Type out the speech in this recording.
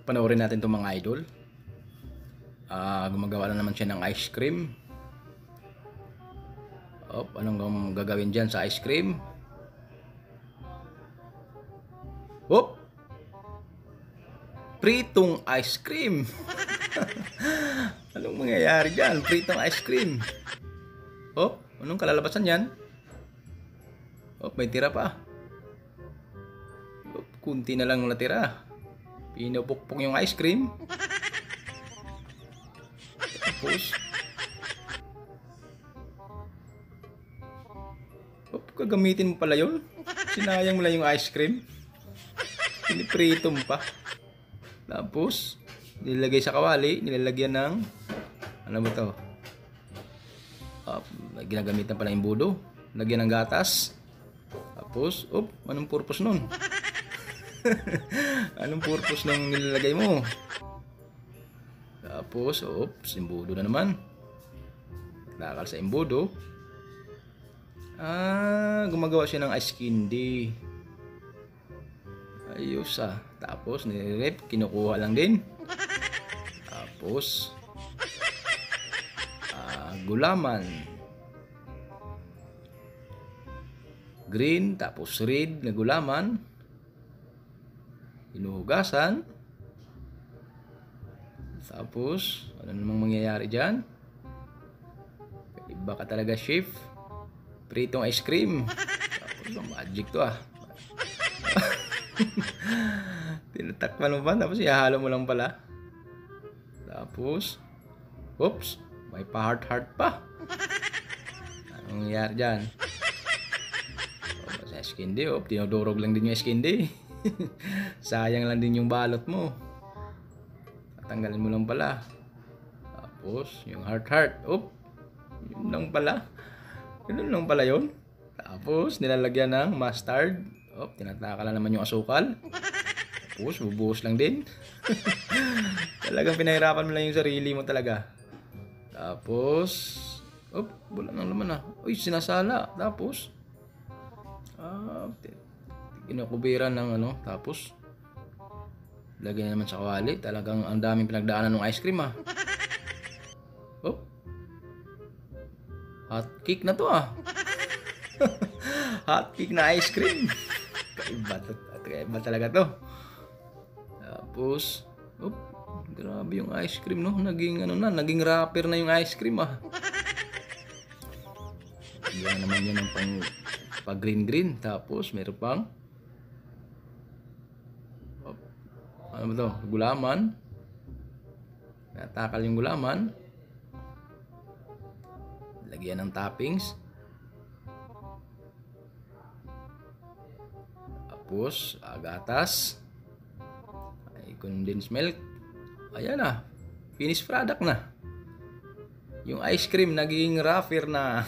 Panoorin natin itong mga idol. Gumagawa na naman siya ng ice cream. Anong gagawin dyan sa ice cream? Pritong ice cream. Anong mangyayari dyan? Pritong ice cream. Anong kalalabasan yan? May tira pa. Kunti na lang natira. Pinupukpok yung ice cream. Tapos gagamitin mo pala yun. Sinayang mo lang yung ice cream. Piniprito mo pa. Tapos nilagay sa kawali, nilalagyan ng ano ba to? Ginagamitan pala yung budo. Lagyan ng gatas. Tapos, anong purpose nun? Anong purpose nung nilalagay mo? Tapos, imbudo na naman. Nakakal sa imbudo. Gumagawa siya ng ice candy. Ayos Tapos, nire-rep, kinukuha lang din. Tapos, gulaman. Green, tapos red na gulaman. Hinuhugasan. Tapos, ano namang mangyayari dyan? Iba ka talaga, chef. Pritong ice cream. Tapos, magic to Tinatakpan mo pa, tapos ihalo mo lang pala. Tapos, may pa-heart pa. Anong nangyayari dyan? Ice candy, tinodorog lang din yung ice candy. Sayang lang din yung balot mo. Tatanggalin mo lang pala. Tapos, yung heart. Yun lang pala. Ganun lang pala yun. Tapos, nilalagyan ng mustard. Tinataka lang naman yung asukal. Tapos, bubuhos lang din. Talagang pinahirapan mo lang yung sarili mo talaga. Tapos, wala nang laman sinasala. Tapos, kinukubiran ng tapos lagyan naman sa kawali. Talagang ang daming pinagdaanan ng ice cream hot cake na to hot cake na ice cream. Kaiba talaga to. Tapos grabe yung ice cream naging naging wrapper na yung ice cream yan naman yan ang pag green. Tapos meron pang ano ba to? Gulaman. Natakal yung gulaman. Lagyan ng toppings. Tapos gatas. Condensed milk. Ayan finished product na. Yung ice cream naging wrapper na.